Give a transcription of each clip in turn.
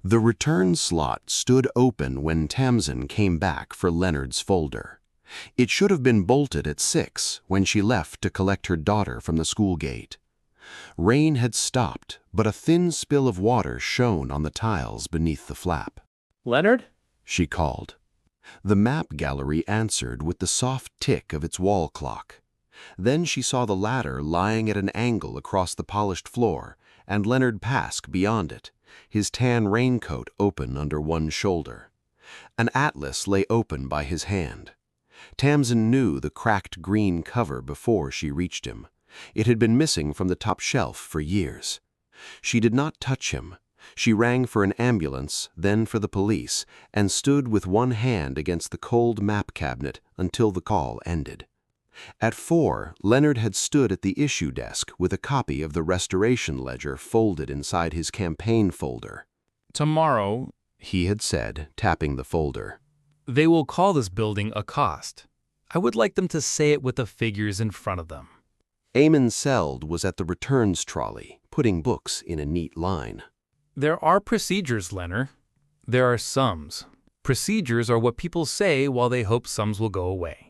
The return slot stood open when Tamsin came back for Leonard's folder. It should have been bolted at 6 when she left to collect her daughter from the school gate. Rain had stopped, but a thin spill of water shone on the tiles beneath the flap. "Leonard?" She called. The map gallery answered with the soft tick of its wall clock. Then she saw the ladder lying at an angle across the polished floor, and Leonard Pask beyond it, his tan raincoat open under one shoulder. An atlas lay open by his hand. Tamsin knew the cracked green cover before she reached him. It had been missing from the top shelf for years. She did not touch him. She rang for an ambulance, then for the police, and stood with one hand against the cold map cabinet until the call ended. At 4, Leonard had stood at the issue desk with a copy of the restoration ledger folded inside his campaign folder. "Tomorrow," he had said, tapping the folder, "they will call this building a cost. I would like them to say it with the figures in front of them." Eamon Seld was at the returns trolley, putting books in a neat line. "There are procedures, Leonard. There are sums. Procedures are what people say while they hope sums will go away."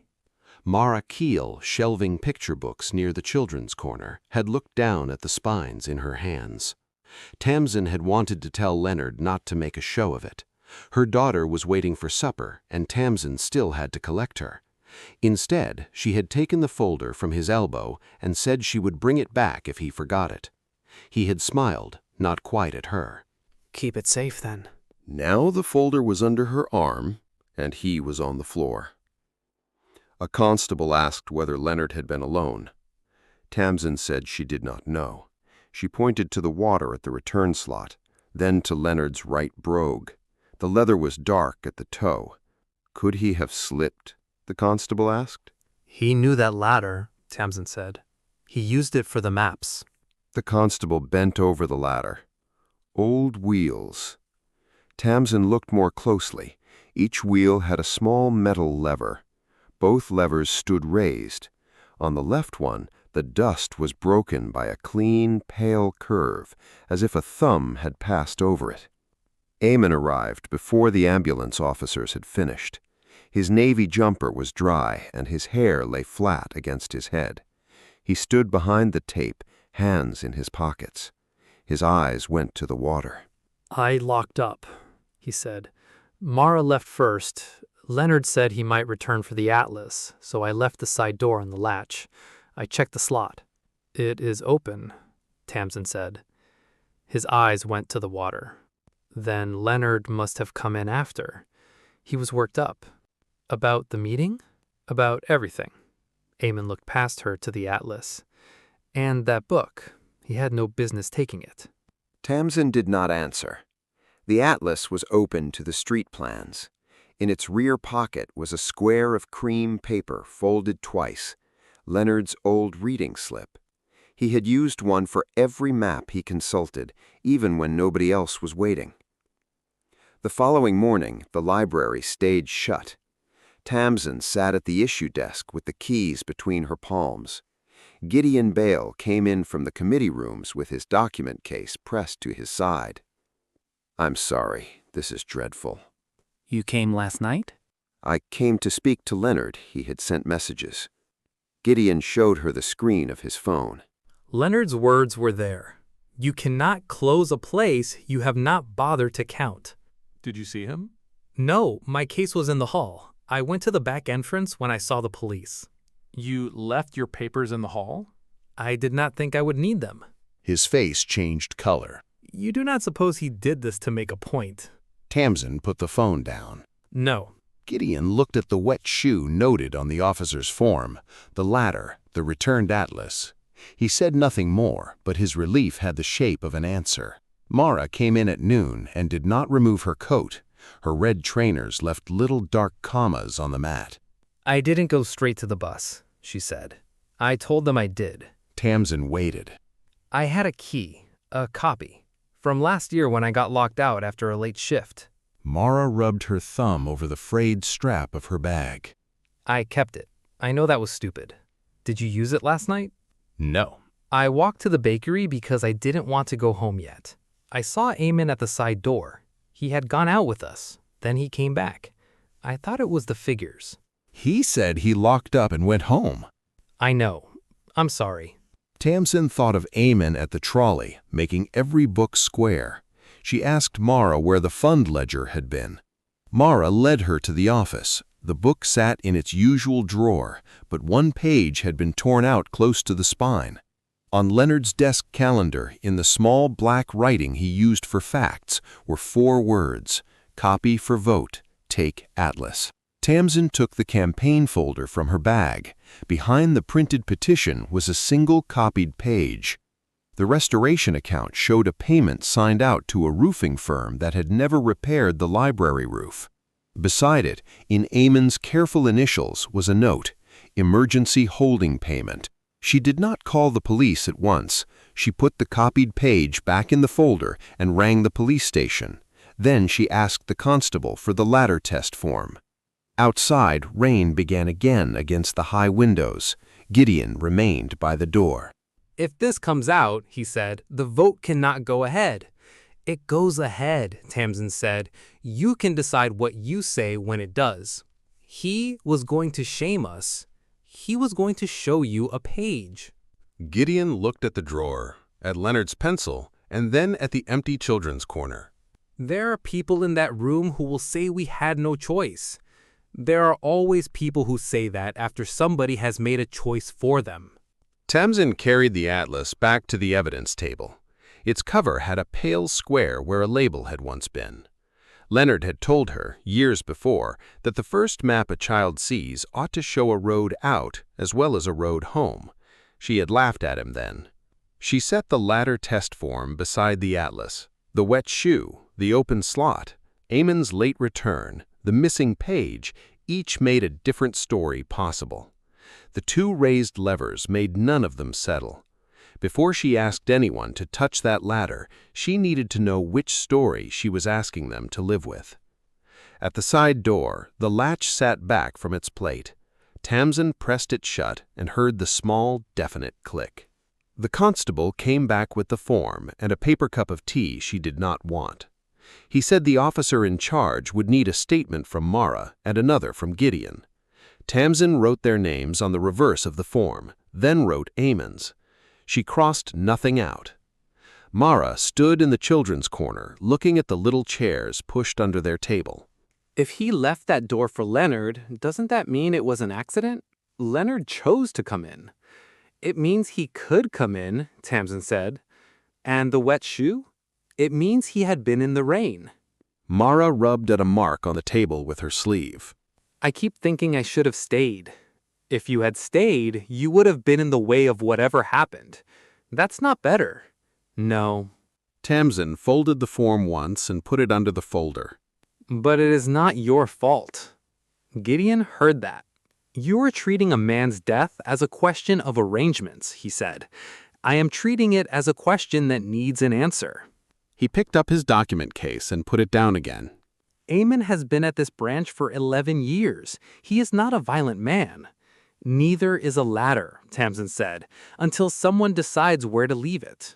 Mara Keel, shelving picture books near the children's corner, had looked down at the spines in her hands. Tamsin had wanted to tell Leonard not to make a show of it. Her daughter was waiting for supper, and Tamsin still had to collect her. Instead, she had taken the folder from his elbow and said she would bring it back if he forgot it. He had smiled, not quite at her. "Keep it safe, then." Now the folder was under her arm, and he was on the floor. A constable asked whether Leonard had been alone. Tamsin said she did not know. She pointed to the water at the return slot, then to Leonard's right brogue. The leather was dark at the toe. Could he have slipped? The constable asked. "He knew that ladder," Tamsin said. "He used it for the maps." The constable bent over the ladder. Old wheels. Tamsin looked more closely. Each wheel had a small metal lever. Both levers stood raised. On the left one, the dust was broken by a clean, pale curve, as if a thumb had passed over it. Eamon arrived before the ambulance officers had finished. His navy jumper was dry, and his hair lay flat against his head. He stood behind the tape, hands in his pockets. His eyes went to the water. "I locked up," he said. "Mara left first. Leonard said he might return for the atlas, so I left the side door on the latch. I checked the slot. It is open," Tamsin said. His eyes went to the water. "Then Leonard must have come in after. He was worked up. About the meeting? About everything." Eamon looked past her to the atlas. "And that book. He had no business taking it." Tamsin did not answer. The atlas was open to the street plans. In its rear pocket was a square of cream paper folded twice, Leonard's old reading slip. He had used one for every map he consulted, even when nobody else was waiting. The following morning, the library stayed shut. Tamsin sat at the issue desk with the keys between her palms. Gideon Bale came in from the committee rooms with his document case pressed to his side. "I'm sorry, this is dreadful." "You came last night?" "I came to speak to Leonard. He had sent messages." Gideon showed her the screen of his phone. Leonard's words were there. "You cannot close a place you have not bothered to count." "Did you see him?" "No, my case was in the hall. I went to the back entrance when I saw the police." "You left your papers in the hall?" "I did not think I would need them." His face changed color. "You do not suppose he did this to make a point?" Tamsin put the phone down. "No." Gideon looked at the wet shoe noted on the officer's form, the ladder, the returned atlas. He said nothing more, but his relief had the shape of an answer. Mara came in at noon and did not remove her coat. Her red trainers left little dark commas on the mat. "I didn't go straight to the bus," she said. "I told them I did." Tamsin waited. "I had a key, a copy, from last year when I got locked out after a late shift." Mara rubbed her thumb over the frayed strap of her bag. "I kept it. I know that was stupid. Did you use it last night?" No. "I walked to the bakery because I didn't want to go home yet. I saw Eamon at the side door. He had gone out with us. Then he came back. I thought it was the figures. He said he locked up and went home. I know. I'm sorry. Tamsin thought of Eamon at the trolley, making every book square. She asked Mara where the fund ledger had been. Mara led her to the office. The book sat in its usual drawer, but one page had been torn out close to the spine. On Leonard's desk calendar, in the small black writing he used for facts, were 4 words: copy for vote, take Atlas. Tamsin took the campaign folder from her bag. Behind the printed petition was a single copied page. The restoration account showed a payment signed out to a roofing firm that had never repaired the library roof. Beside it, in Eamon's careful initials, was a note: emergency holding payment. She did not call the police at once. She put the copied page back in the folder and rang the police station. Then she asked the constable for the ladder test form. Outside, rain began again against the high windows. Gideon remained by the door. If this comes out, he said, the vote cannot go ahead. It goes ahead, Tamsin said. You can decide what you say when it does. He was going to shame us. He was going to show you a page. Gideon looked at the drawer, at Leonard's pencil, and then at the empty children's corner. There are people in that room who will say we had no choice. There are always people who say that after somebody has made a choice for them. Tamsin carried the atlas back to the evidence table. Its cover had a pale square where a label had once been. Leonard had told her, years before, that the first map a child sees ought to show a road out as well as a road home. She had laughed at him then. She set the ladder test form beside the atlas. The wet shoe, the open slot, Eamon's late return, the missing page, each made a different story possible. The 2 raised levers made none of them settle. Before she asked anyone to touch that ladder, she needed to know which story she was asking them to live with. At the side door, the latch sat back from its plate. Tamsin pressed it shut and heard the small, definite click. The constable came back with the form and a paper cup of tea she did not want. He said the officer in charge would need a statement from Mara and another from Gideon. Tamsin wrote their names on the reverse of the form, then wrote Eamon's. She crossed nothing out. Mara stood in the children's corner, looking at the little chairs pushed under their table. If he left that door for Leonard, doesn't that mean it was an accident? Leonard chose to come in. It means he could come in, Tamsin said. And the wet shoe? It means he had been in the rain. Mara rubbed at a mark on the table with her sleeve. I keep thinking I should have stayed. If you had stayed, you would have been in the way of whatever happened. That's not better. No. Tamsin folded the form once and put it under the folder. But it is not your fault. Gideon heard that. You are treating a man's death as a question of arrangements, he said. I am treating it as a question that needs an answer. He picked up his document case and put it down again. Eamon has been at this branch for 11 years. He is not a violent man. Neither is a ladder, Tamsin said, until someone decides where to leave it.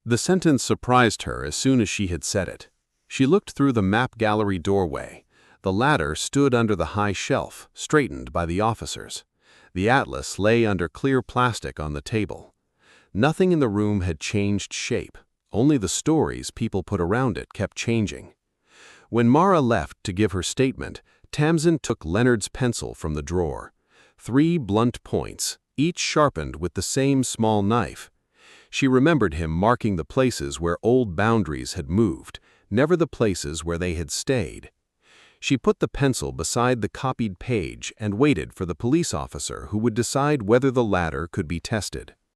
The sentence surprised her as soon as she had said it. She looked through the map gallery doorway. The ladder stood under the high shelf, straightened by the officers. The atlas lay under clear plastic on the table. Nothing in the room had changed shape. Only the stories people put around it kept changing. When Mara left to give her statement, Tamsin took Leonard's pencil from the drawer. 3 blunt points, each sharpened with the same small knife. She remembered him marking the places where old boundaries had moved, never the places where they had stayed. She put the pencil beside the copied page and waited for the police officer who would decide whether the ladder could be tested.